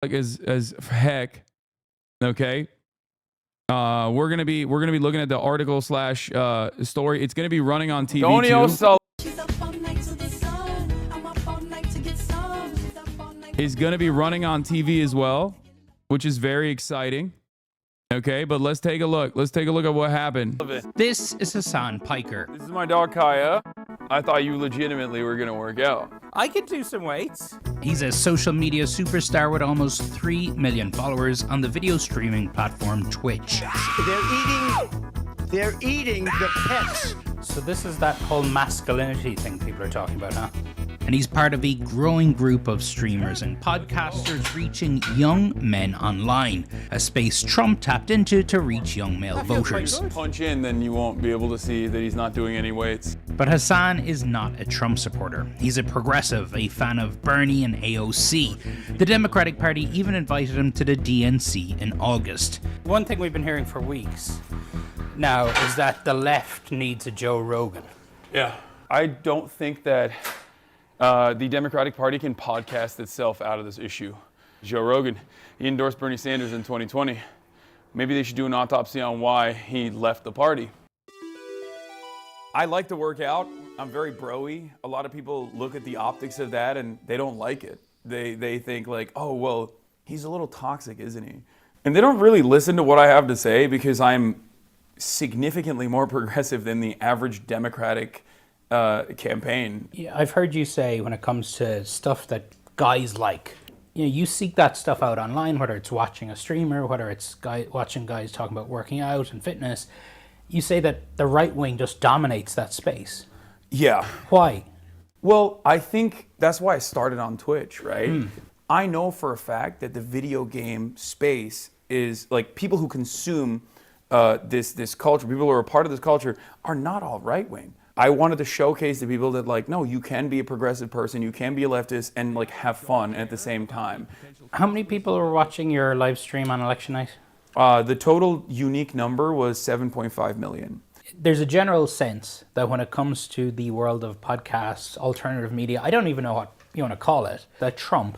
as heck. Okay. We're gonna be looking at the article / story. It's gonna be running on TV too. Is gonna be running on TV as well, which is very exciting. Okay, but let's take a look. Let's take a look at what happened. This is hasanpiker. This is my dog Kaya. I thought you legitimately were gonna work out. I could do some weights. He's a social media superstar with almost 3 million followers on the video streaming platform Twitch. They're eating the pets. So this is that whole masculinity thing people are talking about, huh? And he's part of a growing group of streamers and podcasters reaching young men online, a space Trump tapped into to reach young male voters. Punch in, then you won't be able to see that he's not doing any weights. But Hasan is not a Trump supporter. He's a progressive, a fan of Bernie and AOC. The Democratic Party even invited him to the DNC in August. One thing we've been hearing for weeks now is that the left needs a Joe Rogan. Yeah. I don't think that the Democratic Party can podcast itself out of this issue. Joe Rogan, he endorsed Bernie Sanders in 2020. Maybe they should do an autopsy on why he left the party. I like to work out. I'm very bro-y. A lot of people look at the optics of that and they don't like it. They think like, oh, well, he's a little toxic, isn't he? And they don't really listen to what I have to say because I'm significantly more progressive than the average Democratic campaign. Yeah, I've heard you say when it comes to stuff that guys like, you seek that stuff out online, whether it's watching a streamer, whether it's watching guys talking about working out and fitness. You say that the right wing just dominates that space. Yeah. Why? Well, I think that's why I started on Twitch, right? I know for a fact that the video game space is like people who consume this culture, people who are a part of this culture are not all right wing. I wanted to showcase to people that like, no, you can be a progressive person, you can be a leftist and like have fun at the same time. How many people were watching your live stream on election night? The total unique number was 7.5 million. There's a general sense that when it comes to the world of podcasts, alternative media, I don't even know what you want to call it, that Trump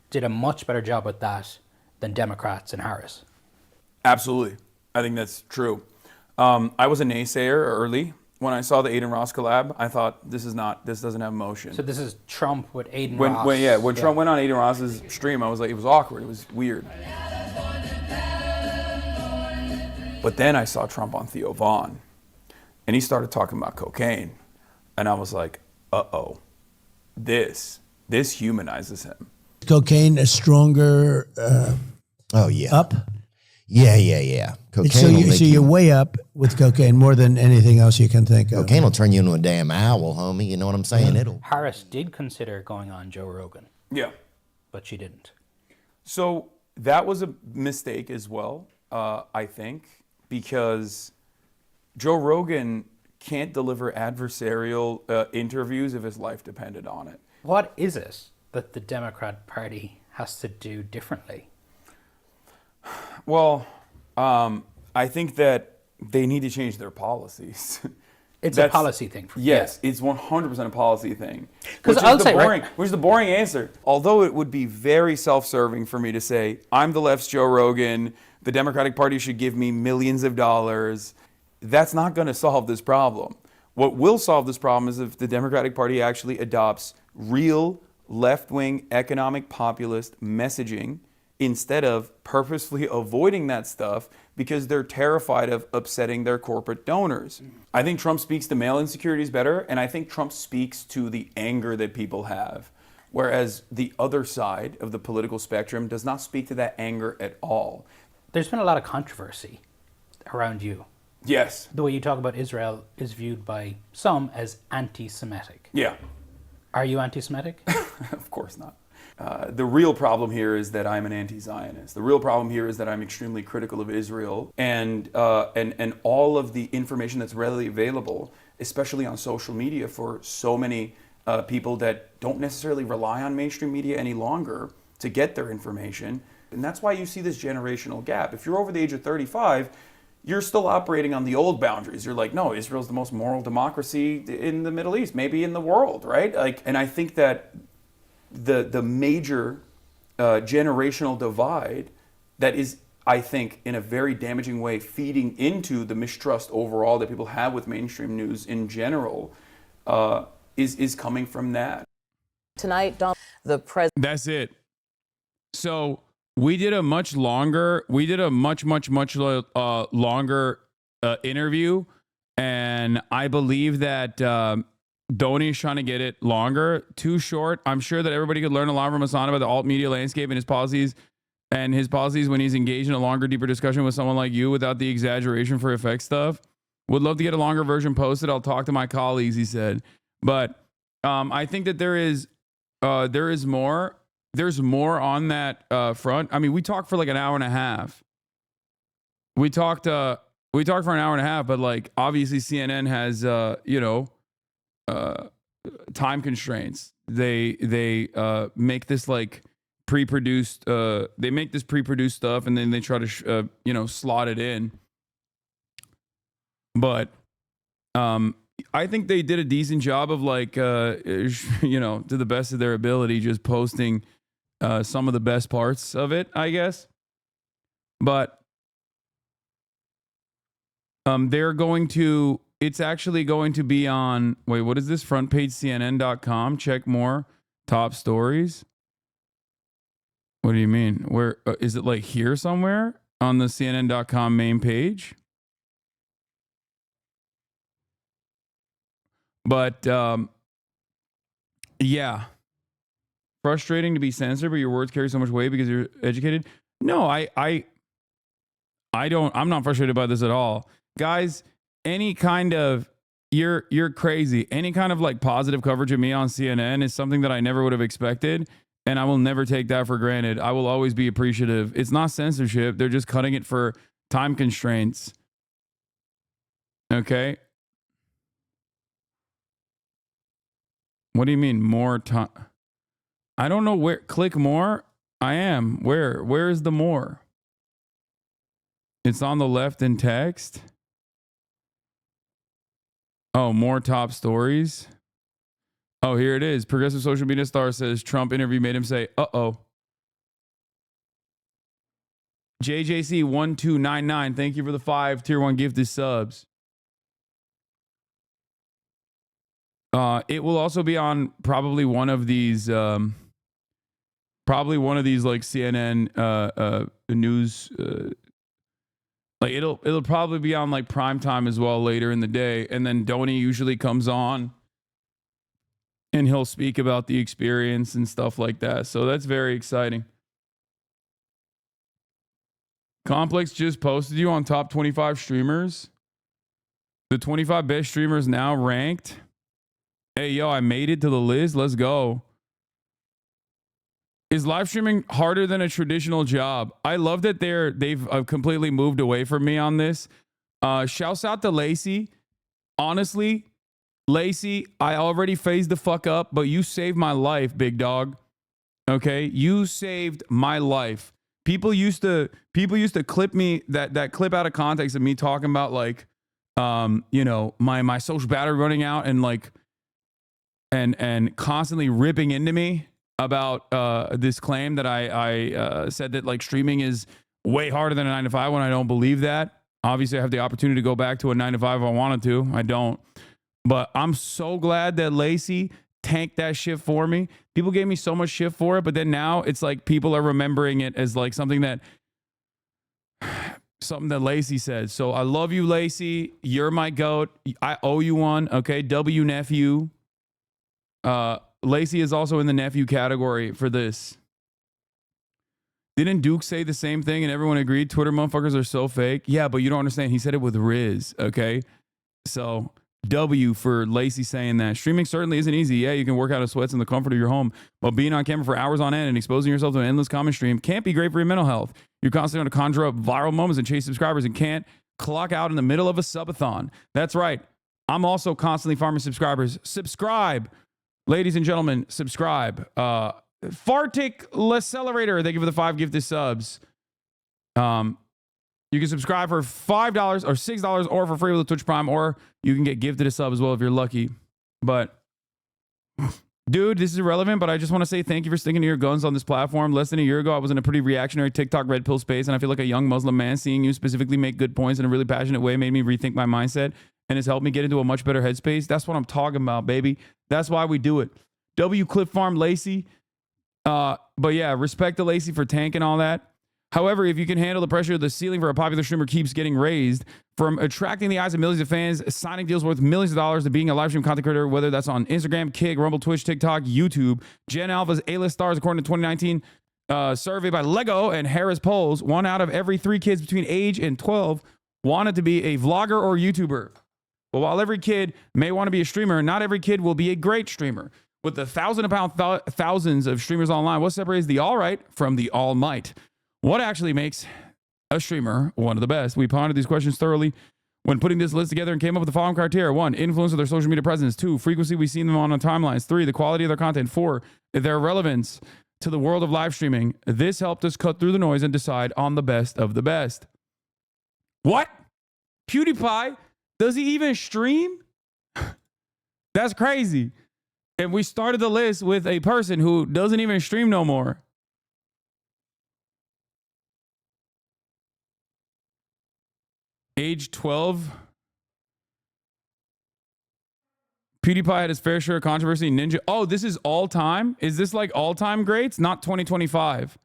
did a much better job with that than Democrats and Harris. Absolutely. I think that's true. I was a naysayer early. When I saw the Aiden Ross collab, I thought this doesn't have motion. So this is Trump with Aiden Ross. When Trump went on Aiden Ross's stream, I was like, it was awkward, it was weird. But then I saw Trump on Theo Vaughn, and he started talking about cocaine, and I was like, uh-oh, this humanizes him. Cocaine a stronger up? Yeah. Cocaine So you're way up with cocaine more than anything else you can think of. Cocaine will turn you into a damn owl, homie. You know what I'm saying? It'll. Harris did consider going on Joe Rogan. Yeah. But she didn't. So that was a mistake as well, I think, because Joe Rogan can't deliver adversarial interviews if his life depended on it. What is it that the Democrat Party has to do differently? Well, I think that they need to change their policies. It's a policy thing. Yes, it's 100% a policy thing. Because I'll say, which is the boring answer. Although it would be very self-serving for me to say, I'm the left's Joe Rogan, the Democratic Party should give me millions of dollars. That's not going to solve this problem. What will solve this problem is if the Democratic Party actually adopts real left-wing economic populist messaging instead of purposefully avoiding that stuff because they're terrified of upsetting their corporate donors. I think Trump speaks to male insecurities better, and I think Trump speaks to the anger that people have, whereas the other side of the political spectrum does not speak to that anger at all. There's been a lot of controversy around you. Yes. The way you talk about Israel is viewed by some as anti-Semitic. Yeah. Are you anti-Semitic? Of course not. The real problem here is that I'm an anti-Zionist. The real problem here is that I'm extremely critical of Israel and all of the information that's readily available, especially on social media for so many people that don't necessarily rely on mainstream media any longer to get their information. And that's why you see this generational gap. If you're over the age of 35, you're still operating on the old boundaries. You're like, no, Israel's the most moral democracy in the Middle East, maybe in the world, right? And I think that the major generational divide that is, I think, in a very damaging way, feeding into the mistrust overall that people have with mainstream news in general, is coming from that. Tonight, the president. That's it. So we did a much longer interview, and I believe that Donnie's trying to get it longer. Too short. I'm sure that everybody could learn a lot from Hasan about the alt media landscape and his policies when he's engaged in a longer, deeper discussion with someone like you without the exaggeration for effect stuff. Would love to get a longer version posted. I'll talk to my colleagues, he said. But I think that there is more. There's more on that front. I mean, we talked for like an hour and a half. We talked for an hour and a half, but like obviously CNN has time constraints. They make this like pre-produced. They make this pre-produced stuff, and then they try to slot it in. But I think they did a decent job of like to the best of their ability, just posting some of the best parts of it, I guess. But it's actually going to be on, wait, what is this? Front page CNN.com. Check more top stories. What do you mean? Where is it, like here somewhere on the CNN.com main page? But yeah. Frustrating to be censored, but your words carry so much weight because you're educated. No, I'm not frustrated by this at all. Guys, any kind of you're crazy. Any kind of like positive coverage of me on CNN is something that I never would have expected, and I will never take that for granted. I will always be appreciative. It's not censorship. They're just cutting it for time constraints. Okay? What do you mean more time? I don't know where. Click more. I am. Where is the more? It's on the left in text. Oh, more top stories. Oh, here it is. Progressive social media star says Trump interview made him say, uh-oh. JJC1299, thank you for the 5 tier 1 gifted subs. It will also be on probably one of these like CNN news. Like it'll probably be on like prime time as well later in the day, and then Donnie usually comes on and he'll speak about the experience and stuff like that. So that's very exciting. Complex just posted you on top 25 streamers. The 25 best streamers now ranked. Hey, yo, I made it to the list. Let's go. Is live streaming harder than a traditional job? I love that they've completely moved away from me on this. Shouts out to Lacey. Honestly, Lacey, I already phased the fuck up, but you saved my life, big dog. Okay? You saved my life. People used to clip me that clip out of context of me talking about like my social battery running out and like and constantly ripping into me about this claim that I said that like streaming is way harder than a 9 to 5 when I don't believe that. Obviously, I have the opportunity to go back to a 9 to 5 if I wanted to. I don't. But I'm so glad that Lacey tanked that shit for me. People gave me so much shit for it, but then now it's like people are remembering it as like something that Lacey said. So I love you, Lacey. You're my goat. I owe you one. Okay, W nephew. Lacey is also in the nephew category for this. Didn't Duke say the same thing and everyone agreed? Twitter motherfuckers are so fake. Yeah, but you don't understand. He said it with Riz, okay? So W for Lacey saying that. Streaming certainly isn't easy. Yeah, you can work out of sweats in the comfort of your home, but being on camera for hours on end and exposing yourself to an endless comment stream can't be great for your mental health. You're constantly going to conjure up viral moments and chase subscribers and can't clock out in the middle of a subathon. That's right. I'm also constantly farming subscribers. Subscribe. Ladies and gentlemen, subscribe. Fartic L'accelerator, thank you for the 5 gifted subs. You can subscribe for $5 or $6 or for free with a Twitch Prime, or you can get gifted a sub as well if you're lucky. But Dude, this is irrelevant, but I just want to say thank you for sticking to your guns on this platform. Less than a year ago, I was in a pretty reactionary TikTok red pill space, and I feel like a young Muslim man seeing you specifically make good points in a really passionate way made me rethink my mindset and has helped me get into a much better headspace. That's what I'm talking about, baby. That's why we do it. W Clip Farm Lacey. But yeah, respect to Lacey for tanking all that. However, if you can handle the pressure, the ceiling for a popular streamer keeps getting raised. From attracting the eyes of millions of fans, signing deals worth millions of dollars, to being a live stream content creator, whether that's on Instagram, Kick, Rumble, Twitch, TikTok, YouTube. Gen Alpha's A-list stars, according to 2019 survey by Lego and Harris Polls, 1 out of every 3 kids between age and 12 wanted to be a vlogger or YouTuber. But while every kid may want to be a streamer, not every kid will be a great streamer. With the thousands of streamers online, what separates the all right from the all might? What actually makes a streamer one of the best? We pondered these questions thoroughly when putting this list together and came up with the following criteria. 1, influence of their social media presence. 2, frequency we see them on timelines. 3, the quality of their content. 4, their relevance to the world of live streaming. This helped us cut through the noise and decide on the best of the best. What? PewDiePie? Does he even stream? That's crazy. And we started the list with a person who doesn't even stream no more. Age 12. PewDiePie had his fair share of controversy. Ninja. Oh, this is all time? Is this like all time greats? Not 2025.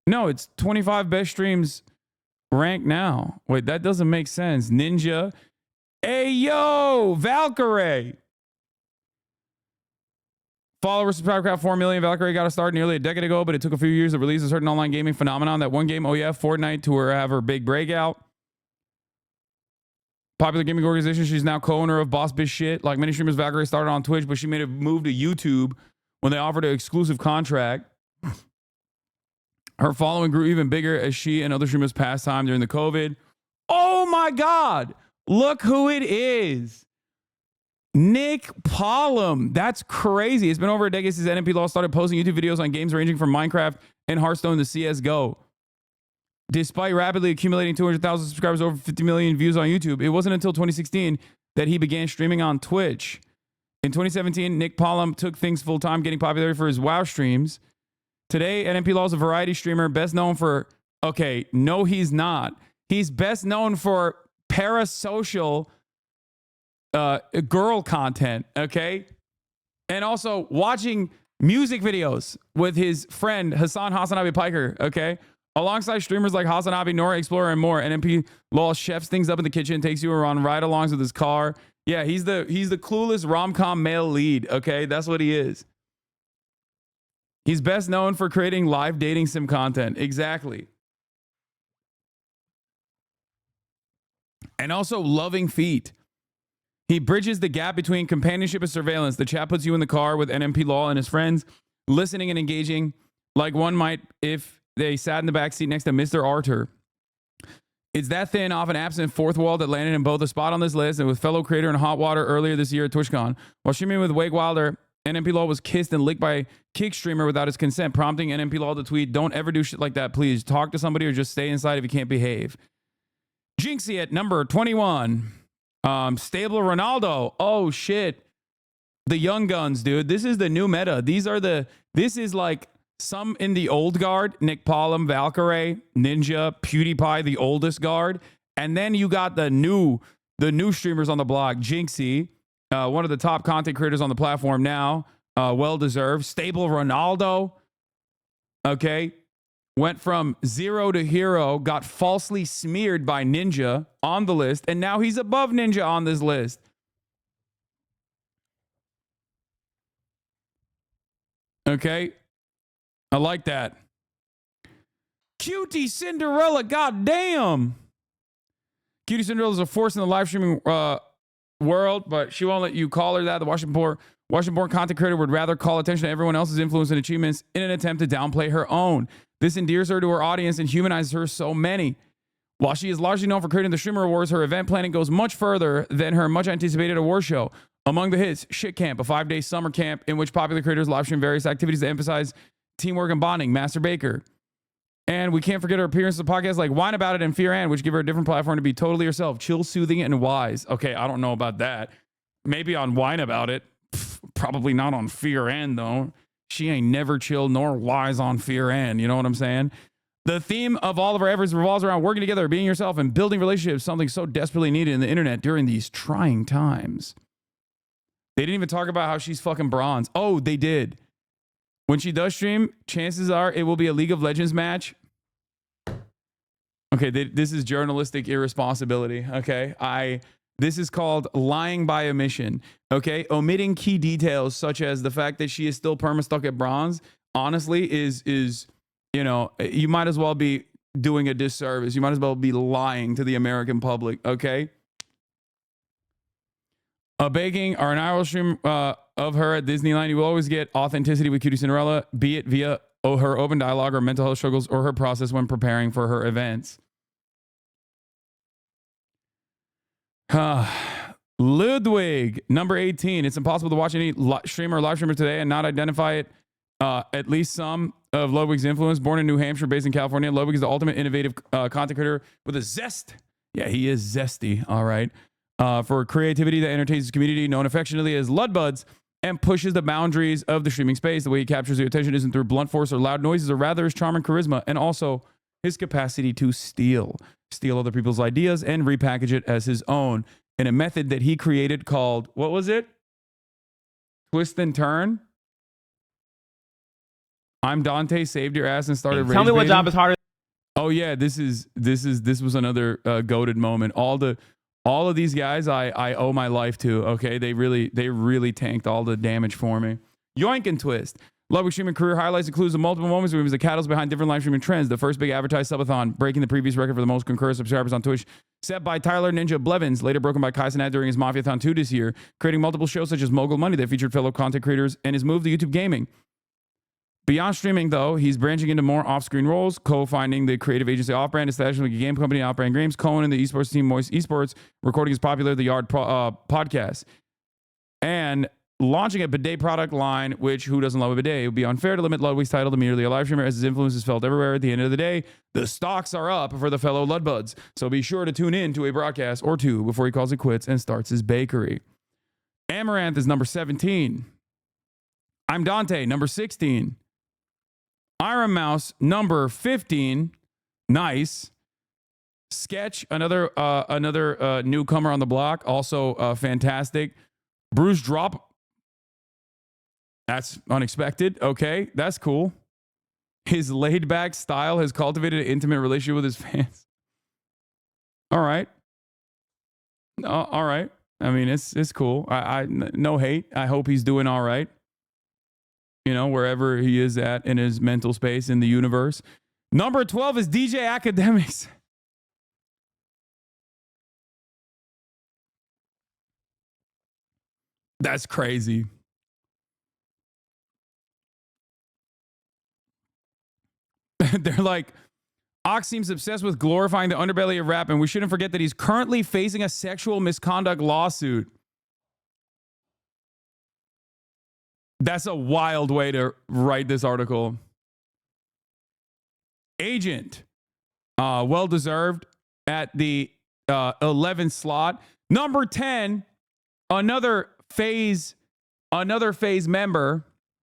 No, it's 25 best streams ranked now. Wait, that doesn't make sense. Ninja. Hey, yo, Valkyrie. Followers subscribe crowd 4 million. Valkyrie got a start nearly a decade ago, but it took a few years to release a certain online gaming phenomenon. That one game, oh yeah, Fortnite, to have her big breakout. Popular gaming organization. She's now co-owner of Boss Biz Shit. Like many streamers, Valkyrie started on Twitch, but she made a move to YouTube when they offered an exclusive contract. Her following grew even bigger as she and other streamers passed time during the COVID. Oh my God. Look who it is. Nick Pollum. That's crazy. It's been over a decade since NMP Law started posting YouTube videos on games ranging from Minecraft and Hearthstone to CSGO. Despite rapidly accumulating 200,000 subscribers, over 50 million views on YouTube, it wasn't until 2016 that he began streaming on Twitch. In 2017, Nick Pollum took things full-time, getting popularity for his WoW streams. Today, NMP Law is a variety streamer best known for... Okay, no, he's not. He's best known for parasocial girl content, okay? And also watching music videos with his friend Hasan Hasanabie, okay? Alongside streamers like Hasanabi, Nora Explorer, and more, NMP Law chefs things up in the kitchen, takes you around ride-alongs with his car. Yeah, he's the clueless rom-com male lead, okay? That's what he is. He's best known for creating live dating sim content. Exactly. And also loving feet. He bridges the gap between companionship and surveillance. The chat puts you in the car with NMP Law and his friends, listening and engaging like one might if they sat in the backseat next to Mr. Arthur. It's that thin, often absent fourth wall that landed him both a spot on this list and with fellow creator in Hot Water earlier this year at TwitchCon. While streaming with Wake Wilder, NMP Law was kissed and licked by Kick streamer without his consent, prompting NMP Law to tweet, "Don't ever do shit like that, please. Talk to somebody or just stay inside if you can't behave." Jinxie at number 21. Stable Ronaldo. Oh, shit. The young guns, dude. This is the new meta. This is like some in the old guard. Nick Pollum, Valkyrie, Ninja, PewDiePie, the oldest guard. And then you got the new streamers on the block. Jinxie, one of the top content creators on the platform now. Well-deserved. Stable Ronaldo. Okay. Went from 0 to hero, got falsely smeared by Ninja on the list, and now he's above Ninja on this list. Okay. I like that. Cutie Cinderella, goddamn. Cutie Cinderella is a force in the live streaming world, but she won't let you call her that. The Washington-born content creator would rather call attention to everyone else's influence and achievements in an attempt to downplay her own. This endears her to her audience and humanizes her so many. While she is largely known for creating the Streamer Awards, her event planning goes much further than her much-anticipated award show. Among the hits, Shit Camp, a 5-day summer camp in which popular creators live stream various activities that emphasize teamwork and bonding. Master Baker. And we can't forget her appearance in podcasts like Whine About It and Fear Ann, which give her a different platform to be totally herself. Chill, soothing, and wise. Okay, I don't know about that. Maybe on Whine About It. Probably not on Fear End, though. She ain't never chill nor wise on Fear End. You know what I'm saying? The theme of all of our efforts revolves around working together, being yourself, and building relationships, something so desperately needed in the internet during these trying times. They didn't even talk about how she's fucking bronze. Oh, they did. When she does stream, chances are it will be a League of Legends match. Okay, this is journalistic irresponsibility. Okay, this is called lying by omission. Okay, omitting key details such as the fact that she is still perma-stuck at bronze. Honestly, is you know, you might as well be doing a disservice. You might as well be lying to the American public. Okay. Baking or an IRL stream of her at Disneyland, you will always get authenticity with Cutie Cinderella, be it via her open dialogue or mental health struggles or her process when preparing for her events. Ludwig, number 18. It's impossible to watch any streamer or live streamer today and not identify it, at least some of Ludwig's influence. Born in New Hampshire, based in California, Ludwig is the ultimate innovative content creator with a zest. Yeah, he is zesty. All right. For creativity that entertains his community, known affectionately as Ludbuds, and pushes the boundaries of the streaming space. The way he captures your attention isn't through blunt force or loud noises, or rather his charm and charisma, and also his capacity to steal other people's ideas and repackage it as his own in a method that he created called, what was it? Twist and turn. I'm Dante, saved your ass and started rage Tell me what baiting. job is harder. Oh yeah, this was another goated moment. All of these guys I owe my life to. Okay, they really tanked all the damage for me. Yoink and Twist. Ludwig streaming career highlights includes the multiple moments where he was the catalyst behind different live streaming trends. The first big advertised subathon, breaking the previous record for the most concurrent subscribers on Twitch, set by Tyler Ninja Blevins, later broken by Hasanabi during his Mafiathon 2 this year, creating multiple shows such as Mogul Money that featured fellow content creators, and his move to YouTube gaming. Beyond streaming, though, he's branching into more off-screen roles, co-finding the creative agency Off-Brand, establishing a game company, Off-Brand Games, co-owning the esports team Moist Esports, recording his popular The Yard podcast, and launching a bidet product line, which, who doesn't love a bidet? It would be unfair to limit Ludwig's title to merely a live streamer, as his influence is felt everywhere. At the end of the day, the stocks are up for the fellow Ludbuds, so be sure to tune in to a broadcast or two before he calls it quits and starts his bakery. Amaranth is number 17. I'm Dante, number 16. Iron Mouse, number 15. Nice. Sketch, another newcomer on the block, also fantastic. Bruce Drop, that's unexpected. Okay, that's cool. His laid-back style has cultivated an intimate relationship with his fans. All right. All right. I mean, it's cool. I no hate. I hope he's doing all right. You know, wherever he is at in his mental space in the universe. Number 12 is DJ Academics. That's crazy. They're like, Ox seems obsessed with glorifying the underbelly of rap, and we shouldn't forget that he's currently facing a sexual misconduct lawsuit. That's a wild way to write this article. Agent, well-deserved at the 11th slot. Number 10, another phase member.